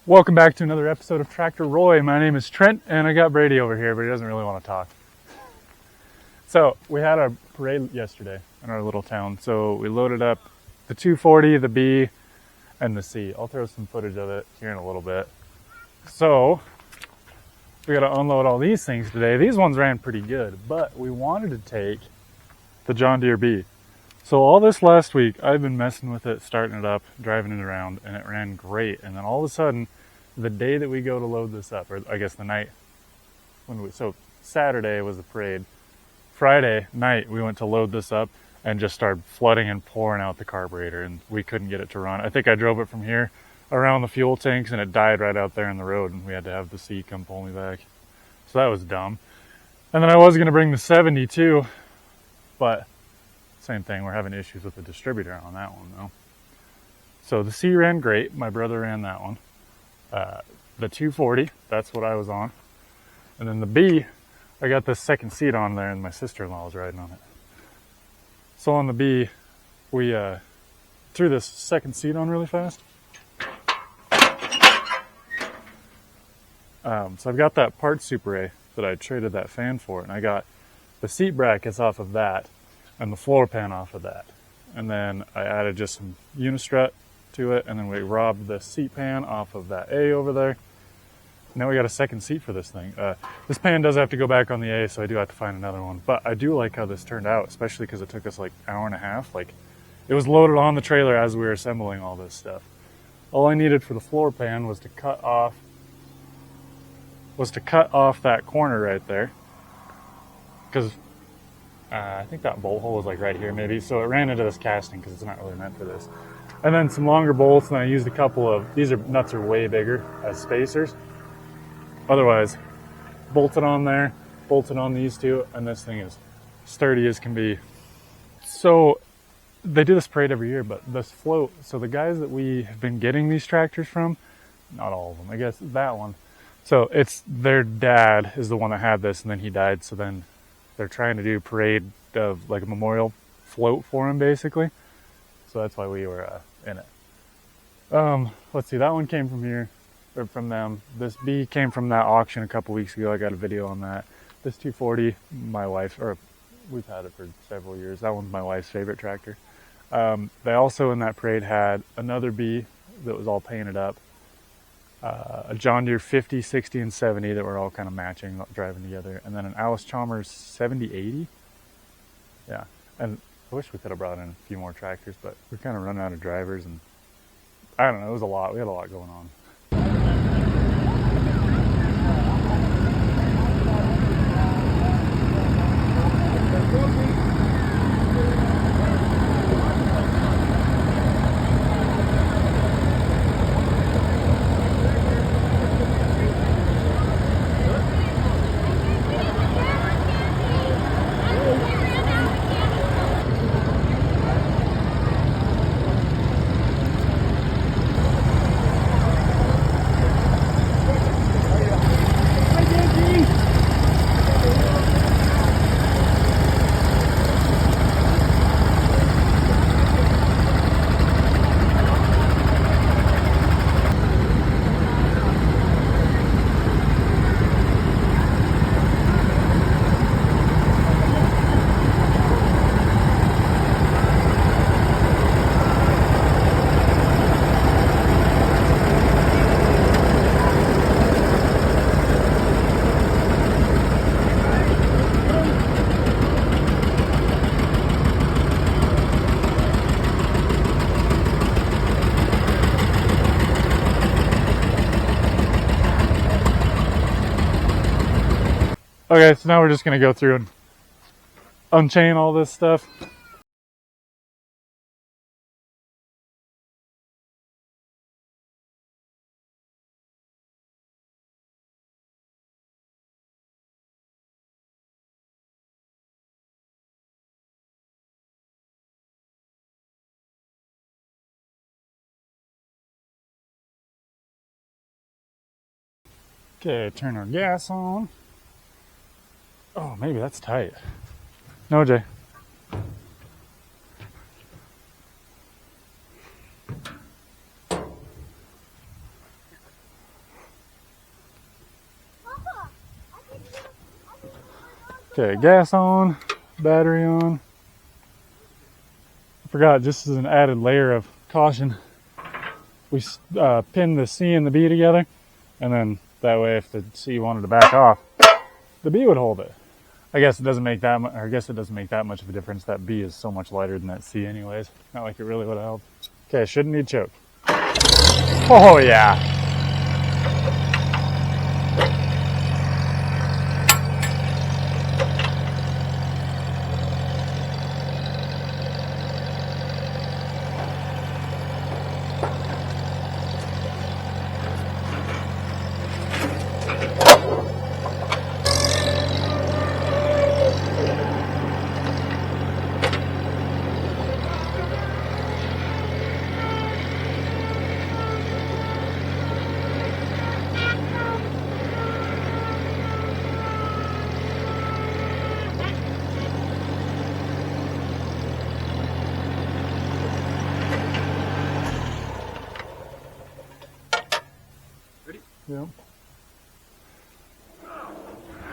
Welcome back to another episode of Tractor Roy. My name is Trent, and I got Brady over here, but he doesn't really want to talk. So we had a parade yesterday in our little town. So we loaded up the 240, the B, and the C. I'll throw some footage of it here in a little bit. So we got to unload all these things today. These ones ran pretty good, but we wanted to take the John Deere B. So all this last week, I've been messing with it, starting it up, driving it around, and it ran great. And then all of a sudden, the day that we go to load this up, or I guess the night so Saturday was the parade. Friday night, we went to load this up and just started flooding and pouring out the carburetor, and we couldn't get it to run. I think I drove it from here around the fuel tanks, and it died right out there in the road, and we had to have the C come pull me back. So that was dumb. And then I was going to bring the 70 too, but same thing, we're having issues with the distributor on that one though. So the C ran great, my brother ran that one. The 240, that's what I was on. And then the B, I got this second seat on there and my sister-in-law was riding on it. So on the B, we threw this second seat on really fast. So I've got that part Super A that I traded that fan for, and I got the seat brackets off of that and the floor pan off of that. And then I added just some unistrut to it, and then we robbed the seat pan off of that A over there. Now we got a second seat for this thing. This pan does have to go back on the A, so I do have to find another one. But I do like how this turned out, especially because it took us like an hour and a half. Like, it was loaded on the trailer as we were assembling all this stuff. All I needed for the floor pan was to cut off that corner right there, because I think that bolt hole was like right here maybe, so it ran into this casting because it's not really meant for this. And then some longer bolts, and I used a couple of, nuts are way bigger as spacers. Otherwise, bolted on there, bolted on these two, and this thing is sturdy as can be. So they do this parade every year, but this float, so the guys that we have been getting these tractors from, not all of them, I guess that one. So it's their dad is the one that had this, and then he died, so then they're trying to do a parade of like a memorial float for him, basically. So that's why we were in it. Let's see, that one came from here, or from them. This B came from that auction a couple weeks ago. I got a video on that. This 240, my wife's, or we've had it for several years. That one's my wife's favorite tractor. They also in that parade had another B that was all painted up. A John Deere 50, 60, and 70 that were all kind of matching, driving together. And then an Allis Chalmers 70, 80. Yeah, and I wish we could have brought in a few more tractors, but we're kind of running out of drivers, and I don't know, it was a lot. We had a lot going on. Okay, so now we're just going to go through and unchain all this stuff. Okay, turn our gas on. Oh, maybe that's tight. No, Jay. Okay, gas on, battery on. I forgot, just as an added layer of caution, we pinned the C and the B together, and then that way if the C wanted to back off, the B would hold it. I guess it doesn't make that much, or I guess it doesn't make that much of a difference. That B is so much lighter than that C anyways. Not like it really would help. Okay, shouldn't need choke. Oh yeah. Yep.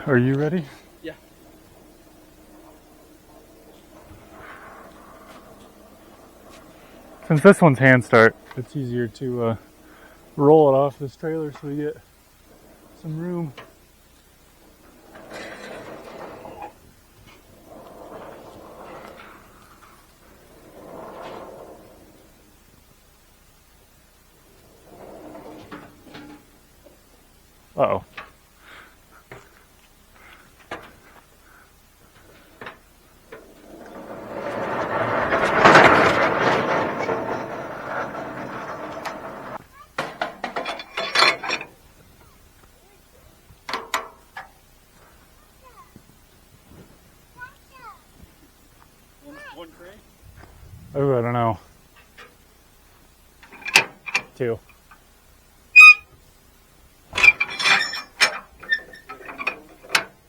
Are you ready? Yeah. Since this one's hand start, it's easier to roll it off this trailer so we get some room. Uh-oh. One crate? Oh, I don't know. 2.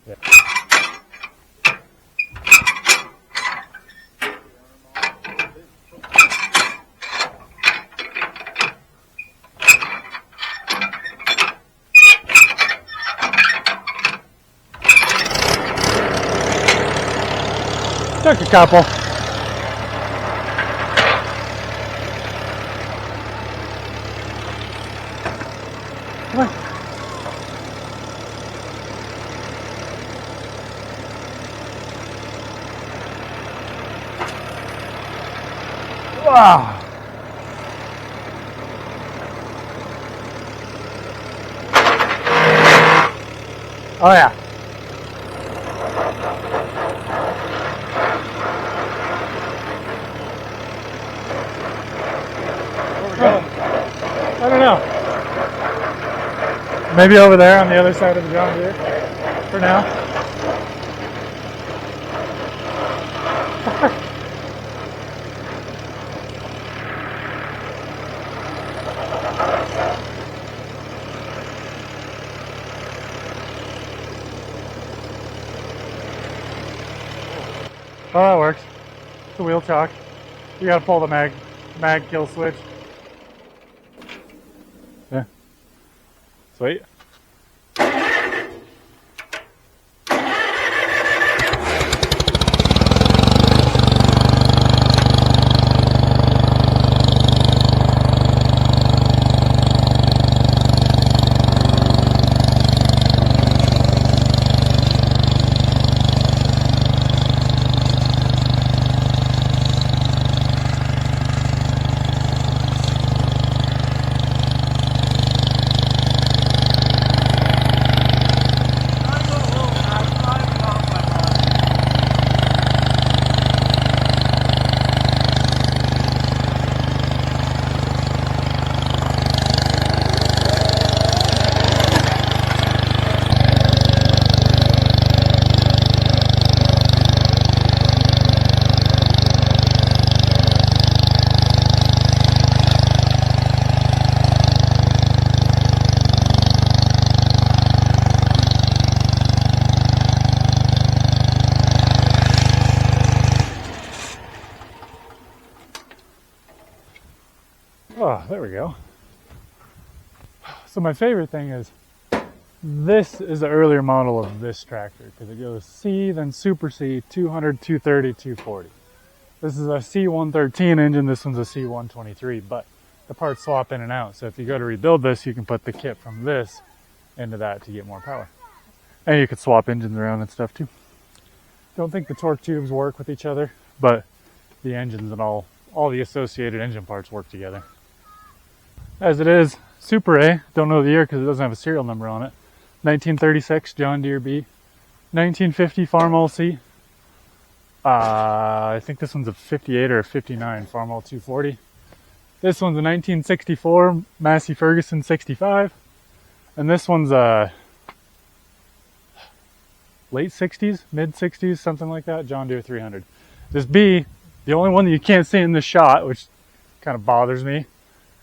Yeah. Took a couple. Come on. Wow. Oh yeah. Where we going? I don't know. Maybe over there on the other side of the John Deere for now. Oh, that works. It's a wheel chock. You gotta pull the mag kill switch. Yeah. Sweet. Oh, there we go. So my favorite thing is This is the earlier model of this tractor because it goes C, then Super C, 200, 230, 240. This is a C113 engine, this one's a C123, but the parts swap in and out. So if you go to rebuild this, you can put the kit from this into that to get more power. And you could swap engines around and stuff too. Don't think the torque tubes work with each other, but the engines and all the associated engine parts work together. As it is, Super A, don't know the year because it doesn't have a serial number on it. 1936 John Deere B, 1950 Farmall C. I think this one's a 58 or a 59 Farmall 240. This one's a 1964 Massey Ferguson 65, and this one's a late 60s, mid 60s, something like that, John Deere 300. This B, the only one that you can't see in this shot, which kind of bothers me,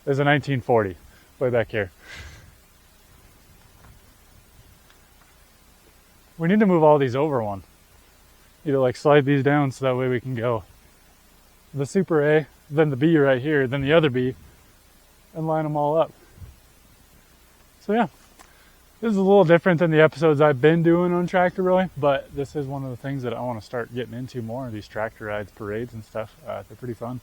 is a 1940. Way back here. We need to move all these over one. Either like slide these down so that way we can go the Super A, then the B right here, then the other B, and line them all up. So yeah, this is a little different than the episodes I've been doing on Tractor Roy, but this is one of the things that I want to start getting into more, these tractor rides, parades and stuff. They're pretty fun.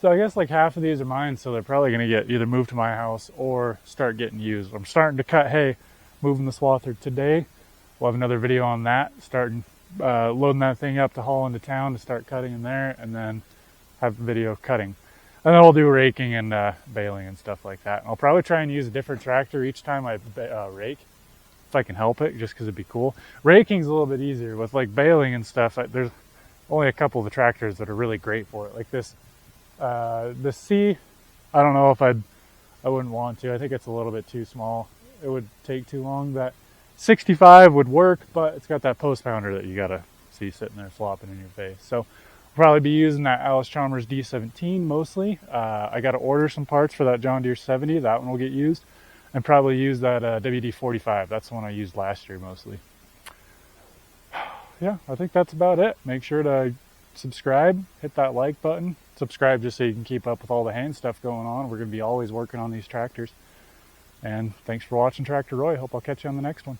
So I guess like half of these are mine, so they're probably going to get either moved to my house or start getting used. I'm starting to cut hay, moving the swather today. We'll have another video on that, starting loading that thing up to haul into town to start cutting in there, and then have a video of cutting. And then we'll do raking and baling and stuff like that. I'll probably try and use a different tractor each time I rake, if I can help it, just because it'd be cool. Raking's a little bit easier. With like baling and stuff, there's only a couple of the tractors that are really great for it. Like this, the C, I don't know if I wouldn't want to. I think it's a little bit too small. It would take too long. That 65 would work, but it's got that post pounder that you gotta see sitting there flopping in your face. So I'll probably be using that Allis Chalmers D17 mostly. I gotta order some parts for that John Deere 70. That one will get used. And probably use that WD-45. That's the one I used last year mostly. Yeah, I think that's about it. Make sure to subscribe, hit that like button. Subscribe just so you can keep up with all the hand stuff going on. We're going to be always working on these tractors. And thanks for watching Tractor Roy. Hope I'll catch you on the next one.